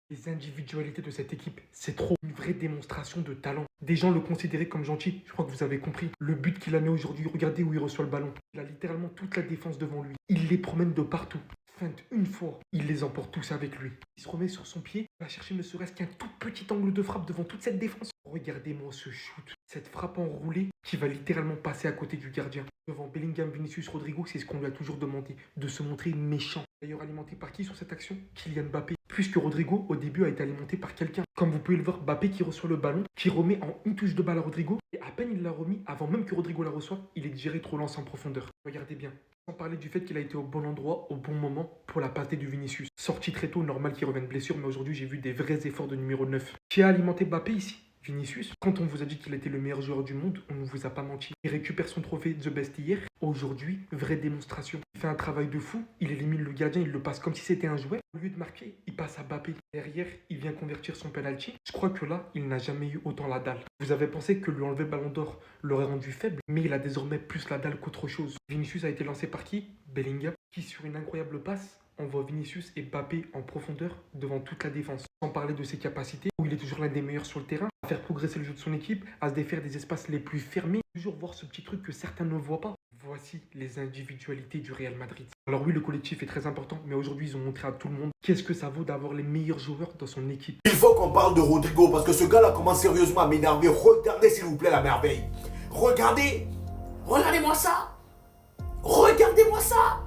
Les individualités de cette équipe, c'est trop une vraie démonstration de talent. Des gens le considéraient comme gentil, je crois que vous avez compris. Le but qu'il a mis aujourd'hui, regardez où il reçoit le ballon. Il a littéralement toute la défense devant lui. Il les promène de partout. Feinte une fois, il les emporte tous avec lui. Il se remet sur son pied, va chercher ne serait-ce qu'un tout petit angle de frappe devant toute cette défense. Regardez-moi ce shoot, cette frappe enroulée qui va littéralement passer à côté du gardien. Devant Bellingham, Vinicius, Rodrigo, c'est ce qu'on lui a toujours demandé, de se montrer méchant. D'ailleurs alimenté par qui sur cette action? Kylian Mbappé. Puisque Rodrigo, au début, a été alimenté par quelqu'un. Comme vous pouvez le voir, Mbappé qui reçoit le ballon, qui remet en une touche de balle à Rodrigo. Et à peine il l'a remis, avant même que Rodrigo la reçoive, il est digéré trop lance en profondeur. Regardez bien. Sans parler du fait qu'il a été au bon endroit, au bon moment, pour la passée du Vinicius. Sorti très tôt, normal qu'il revienne blessure, mais aujourd'hui j'ai vu des vrais efforts de numéro 9. Qui a alimenté Mbappé ici? Vinicius. Quand on vous a dit qu'il était le meilleur joueur du monde, on ne vous a pas menti. Il récupère son trophée The Best hier. Aujourd'hui, vraie démonstration. Il fait un travail de fou, il élimine le gardien, il le passe comme si c'était un jouet. Au lieu de marquer, il passe à Mbappé. Derrière, il vient convertir son penalty. Je crois que là, il n'a jamais eu autant la dalle. Vous avez pensé que lui enlever le ballon d'or l'aurait rendu faible, mais il a désormais plus la dalle qu'autre chose. Vinicius a été lancé par qui? Bellingham, qui sur une incroyable passe envoie Vinicius et Mbappé en profondeur devant toute la défense. Sans parler de ses capacités, où il est toujours l'un des meilleurs sur le terrain, à faire progresser le jeu de son équipe, à se défaire des espaces les plus fermés, toujours voir ce petit truc que certains ne voient pas. Voici les individualités du Real Madrid. Alors oui, le collectif est très important, mais aujourd'hui, ils ont montré à tout le monde qu'est-ce que ça vaut d'avoir les meilleurs joueurs dans son équipe. Il faut qu'on parle de Rodrigo parce que ce gars-là commence sérieusement à m'énerver. Regardez s'il vous plaît la merveille. Regardez. Regardez-moi ça. Regardez-moi ça.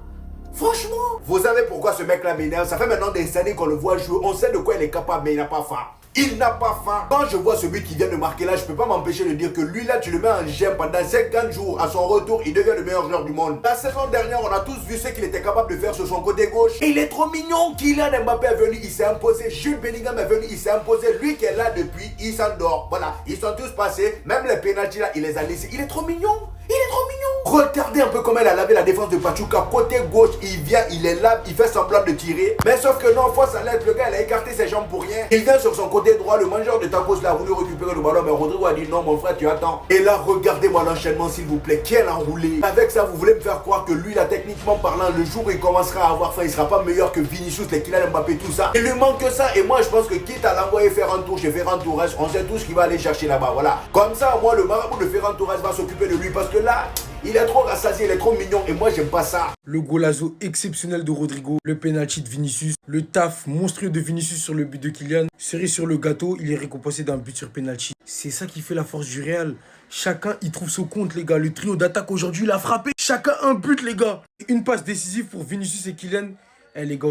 Franchement. Vous savez pourquoi ce mec-là m'énerve? Ça fait maintenant des années qu'on le voit jouer. On sait de quoi il est capable, mais il n'a pas faim. Il n'a pas faim. Quand je vois celui qui vient de marquer là, je ne peux pas m'empêcher de dire que lui là, tu le mets en gemme pendant 50 jours. À son retour, il devient le meilleur joueur du monde. La saison dernière, on a tous vu ce qu'il était capable de faire sur son côté gauche. Et il est trop mignon. Kylian Mbappé est venu, il s'est imposé. Jude Bellingham est venu, il s'est imposé. Lui qui est là depuis, il s'endort. Voilà, ils sont tous passés. Même les pénaltys là, il les a laissés. Il est trop mignon. Il est trop mignon. Regardez un peu comment il a lavé la défense de Pachuca. Côté gauche, il vient, il est là, il fait semblant de tirer. Mais sauf que non, fois ça l'aide. Le gars, il a écarté ses jambes pour rien. Il vient sur son côté droit. Le mangeur de tacos là a voulu récupérer le ballon. Mais Rodrigo a dit non, mon frère, tu attends. Et là, regardez-moi l'enchaînement, s'il vous plaît. Quel enroulé. Avec ça, vous voulez me faire croire que lui, là, techniquement parlant, le jour où il commencera à avoir faim, il sera pas meilleur que Vinicius, les Kylian Mbappé, tout ça. Il lui manque que ça. Et moi, je pense que quitte à l'envoyer faire un tour chez Ferran Torres, on sait tous qu'il va aller chercher là-bas. Voilà. Comme ça, moi, le marabout de Ferran Torres va s'occuper de lui. Parce que là, il est trop rassasié, il est trop mignon et moi j'aime pas ça. Le golazo exceptionnel de Rodrigo, le penalty de Vinicius, le taf monstrueux de Vinicius sur le but de Kylian. Cerise sur le gâteau, il est récompensé d'un but sur penalty. C'est ça qui fait la force du Real. Chacun y trouve son compte les gars. Le trio d'attaque aujourd'hui il a frappé. Chacun un but les gars. Une passe décisive pour Vinicius et Kylian. Eh les gars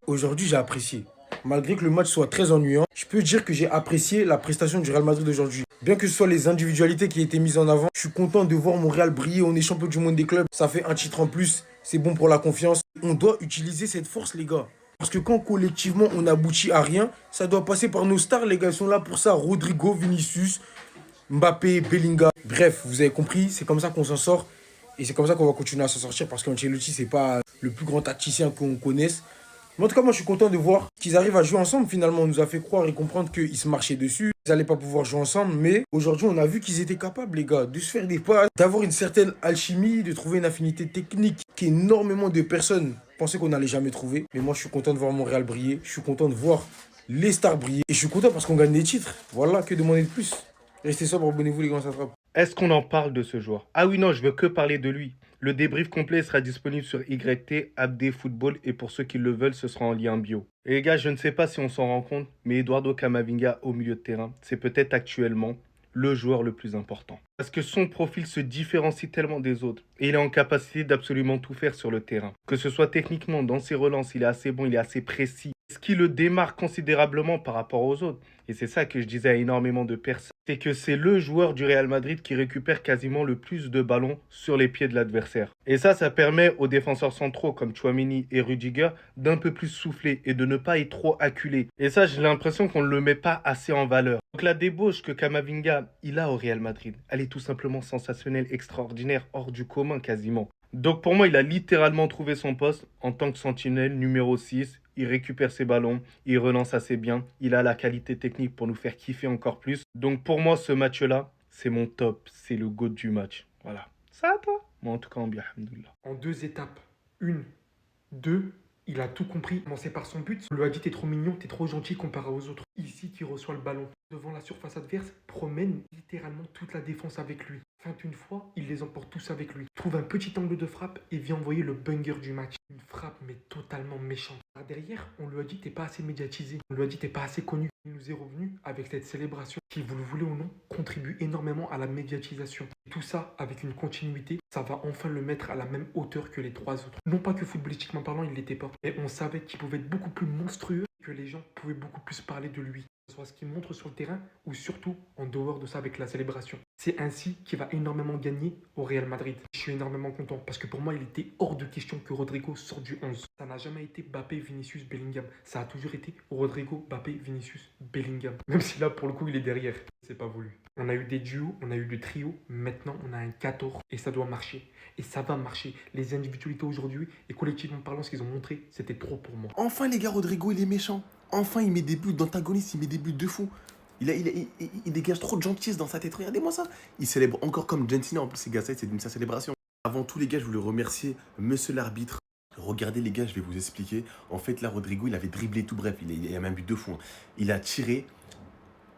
aujourd'hui j'ai apprécié. Malgré que le match soit très ennuyant, je peux dire que j'ai apprécié la prestation du Real Madrid aujourd'hui. Bien que ce soit les individualités qui aient été mises en avant, je suis content de voir mon Real briller. On est champion du monde des clubs. Ça fait un titre en plus. C'est bon pour la confiance. On doit utiliser cette force, les gars. Parce que quand collectivement on n'aboutit à rien, ça doit passer par nos stars, les gars. Ils sont là pour ça. Rodrigo, Vinicius, Mbappé, Bellingham. Bref, vous avez compris. C'est comme ça qu'on s'en sort. Et c'est comme ça qu'on va continuer à s'en sortir. Parce qu'Ancelotti, c'est pas le plus grand tacticien qu'on connaisse. Mais en tout cas, moi, je suis content de voir qu'ils arrivent à jouer ensemble. Finalement, on nous a fait croire et comprendre qu'ils se marchaient dessus. Ils n'allaient pas pouvoir jouer ensemble. Mais aujourd'hui, on a vu qu'ils étaient capables, les gars, de se faire des passes, d'avoir une certaine alchimie, de trouver une affinité technique qu'énormément de personnes pensaient qu'on n'allait jamais trouver. Mais moi, je suis content de voir Montréal briller. Je suis content de voir les stars briller. Et je suis content parce qu'on gagne des titres. Voilà, que demander de plus. Restez sobre, abonnez-vous, les gars, ça attrape. Est-ce qu'on en parle de ce joueur? Ah oui, non, je veux que parler de lui. Le débrief complet sera disponible sur YT, Abdé Football, et pour ceux qui le veulent, ce sera en lien bio. Et les gars, je ne sais pas si on s'en rend compte, mais Eduardo Camavinga au milieu de terrain, c'est peut-être actuellement le joueur le plus important. Parce que son profil se différencie tellement des autres, et il est en capacité d'absolument tout faire sur le terrain. Que ce soit techniquement, dans ses relances, il est assez bon, il est assez précis. Ce qui le démarque considérablement par rapport aux autres, et c'est ça que je disais à énormément de personnes, c'est que c'est le joueur du Real Madrid qui récupère quasiment le plus de ballons sur les pieds de l'adversaire. Et ça permet aux défenseurs centraux comme Tchouaméni et Rudiger d'un peu plus souffler et de ne pas être trop acculé. Et ça, j'ai l'impression qu'on ne le met pas assez en valeur. Donc la débauche que Camavinga, il a au Real Madrid, elle est tout simplement sensationnelle, extraordinaire, hors du commun quasiment. Donc pour moi, il a littéralement trouvé son poste en tant que sentinelle numéro 6. Il récupère ses ballons, il relance assez bien, il a la qualité technique pour nous faire kiffer encore plus. Donc pour moi, ce match-là, c'est mon top, c'est le GOAT du match. Voilà. Ça toi? Moi en tout cas, en bien, alhamdoulilah. En deux étapes. Une, deux, Il a tout compris, commencé par son but. On lui a dit t'es trop mignon, t'es trop gentil comparé aux autres. Ici qui reçoit le ballon devant la surface adverse, promène littéralement toute la défense avec lui. Feinte une fois, il les emporte tous avec lui. Trouve un petit angle de frappe et vient envoyer le banger du match. Une frappe mais totalement méchante. Par derrière, on lui a dit t'es pas assez médiatisé. On lui a dit t'es pas assez connu. Il nous est revenu avec cette célébration qui, vous le voulez ou non, contribue énormément à la médiatisation. Et tout ça avec une continuité, ça va enfin le mettre à la même hauteur que les trois autres. Non pas que footballistiquement parlant, il l'était pas, mais on savait qu'il pouvait être beaucoup plus monstrueux, que les gens pouvaient beaucoup plus parler de lui. Que ce soit ce qu'il montre sur le terrain ou surtout en dehors de ça avec la célébration. C'est ainsi qu'il va énormément gagner au Real Madrid. Je suis énormément content parce que pour moi, il était hors de question que Rodrigo sorte du 11. Ça n'a jamais été Mbappé, Vinicius, Bellingham. Ça a toujours été Rodrigo, Mbappé, Vinicius, Bellingham. Même si là, pour le coup, il est derrière. C'est pas voulu. On a eu des duos, on a eu des trios. Maintenant, on a un 14 et ça doit marcher. Et ça va marcher. Les individualités aujourd'hui et collectivement parlant, ce qu'ils ont montré, c'était trop pour moi. Enfin, les gars, Rodrigo, il est méchant. Enfin, il met des buts d'antagoniste, il met des buts de fou. Il dégage trop de gentillesse dans sa tête. Regardez-moi ça. Il célèbre encore comme Gentile. En plus, c'est gars, c'est sa célébration. Avant tout, les gars, je voulais remercier monsieur l'arbitre. Regardez, les gars, je vais vous expliquer. En fait, là, Rodrigo, il avait dribblé tout. Bref, il y a même but de fou. Hein. Il a tiré.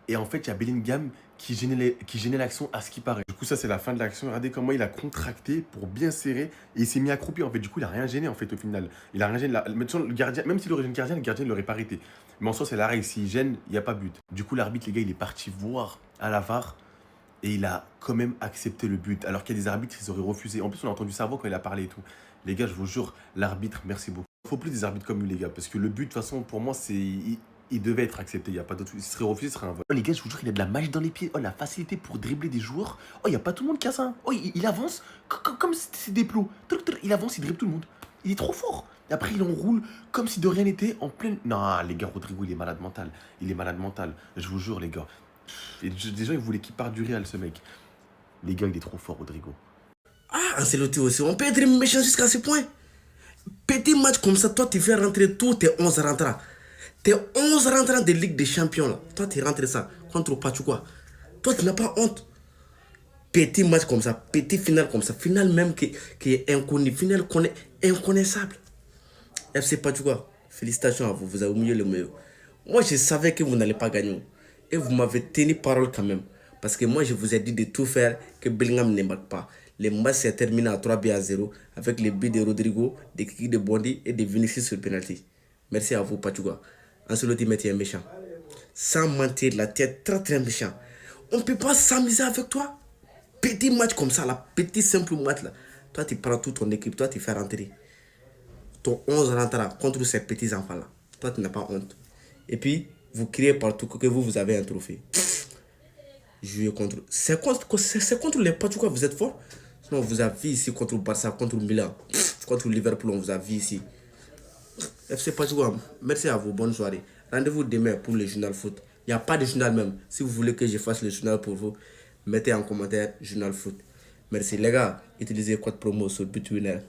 Et en fait, il y a Bellingham qui gênait l'action à ce qui paraît. Du coup, ça, c'est la fin de l'action. Regardez comment il a contracté pour bien serrer. Et il s'est mis accroupi. En fait, du coup, il n'a rien gêné, en fait, au final. Il a rien gêné. Le gardien, même s'il aurait gêné le gardien ne l'aurait pas arrêté. Mais en soi, c'est la règle. S'il gêne, il n'y a pas but. Du coup, l'arbitre, les gars, il est parti voir à la VAR. Et il a quand même accepté le but. Alors qu'il y a des arbitres qui auraient refusé. En plus, on a entendu sa voix quand il a parlé et tout. Les gars, je vous jure, l'arbitre, merci beaucoup. Il ne faut plus des arbitres comme lui, les gars. Parce que le but, de toute façon, pour moi, c'est... Il devait être accepté, il n'y a pas d'autre. S'il serait refusé, ce serait un vol. Oh les gars, je vous jure, il a de la magie dans les pieds. Oh, la facilité pour dribbler des joueurs. Oh, il n'y a pas tout le monde qui a ça. Oh, il avance comme si c'était des plots. Il avance, il dribble tout le monde. Il est trop fort. Et après, il enroule comme si de rien n'était en pleine... Non, les gars, Rodrigo, il est malade mental. Il est malade mental. Je vous jure, les gars. Et des gens, ils voulaient qu'il parte du Real, ce mec. Les gars, il est trop fort, Rodrigo. Ah, Ancelotti aussi, on peut être méchant jusqu'à ce point. Petit match comme ça, toi, tu fais rentrer tous tes 11 rentrants. Tes 11 rentrants de Ligue des Champions, là. Toi, tu rentres ça contre Pachuca. Toi, tu n'as pas honte. Petit match comme ça, petit final comme ça. Final même qui est inconnu. Final inconnaissable. FC Pachuca, félicitations à vous. Vous avez mieux le meilleur. Moi, je savais que vous n'allez pas gagner. Et vous m'avez tenu parole quand même. Parce que moi, je vous ai dit de tout faire que Bellingham ne marque pas. Le match s'est terminé à 3-0 avec les buts de Rodrigo, de Kiki de Bondi et de Vinicius sur le penalty. Merci à vous, Pachuca. Ancelotti est méchant. Sans mentir, la tête très très méchant. On ne peut pas s'amuser avec toi. Petit match comme ça, là, petit simple match là. Toi, tu prends toute ton équipe, toi, tu fais rentrer. Ton 11 rentrera contre ces petits enfants là. Toi, tu n'as pas honte. Et puis, vous criez partout que vous avez un trophée. Jouer contre. C'est contre les Pachuca, vous êtes fort. Sinon, vous avez vu ici contre Barça, contre Milan, contre Liverpool, on vous a vu ici. FC Pachuca, merci à vous, bonne soirée. Rendez-vous demain pour le journal foot. Il n'y a pas de journal même. Si vous voulez que je fasse le journal pour vous, mettez en commentaire journal foot. Merci les gars, utilisez code promo sur Bitwinner.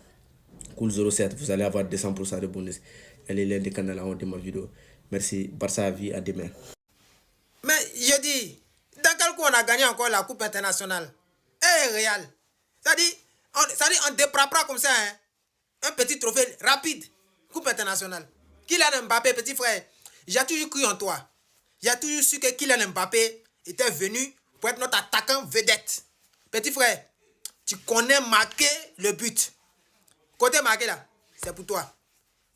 Cool07, vous allez avoir 200% de bonus. Elle est l'un des canaux en haut de ma vidéo. Merci, Barça à vie, à demain. Mais je dis, dans quel coup on a gagné encore la Coupe internationale? Eh, Real. C'est-à-dire, on déprapera comme ça, hein? Un petit trophée rapide. Coupe internationale. Kylian Mbappé, petit frère, j'ai toujours cru en toi. J'ai toujours su que Kylian Mbappé était venu pour être notre attaquant vedette. Petit frère, tu connais marquer le but. Côté marqué là, c'est pour toi.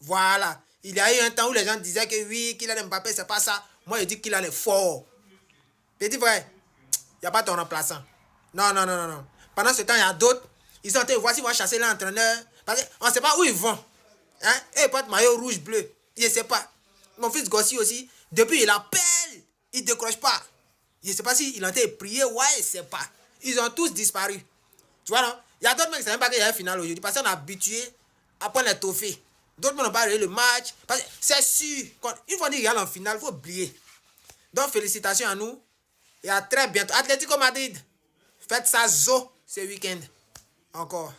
Voilà. Il y a eu un temps où les gens disaient que oui, Kylian Mbappé, c'est pas ça. Moi, je dis qu'il est fort. Petit frère, il n'y a pas ton remplaçant. Non. Pendant ce temps, il y a d'autres. Ils sont en train de voir s'ils vont chasser l'entraîneur. Parce qu'on ne sait pas où ils vont. Hein? Et ils portent maillot rouge, bleu. Je ne sais pas. Mon fils Gossi aussi, depuis il appelle, il ne décroche pas. Je ne sais pas s'il a été prié, ouais, je ne sais pas. Ils ont tous disparu. Tu vois, non? Il y a d'autres mecs qui ne savent même pas qu'il y a un final aujourd'hui. Parce qu'on est habitué à prendre les trophées. D'autres mecs n'ont pas regardé le match. C'est sûr. Une fois qu'il y a en finale, il faut oublier. Donc, félicitations à nous. Et à très bientôt. Atlético Madrid, faites ça zo ce week-end. Encore.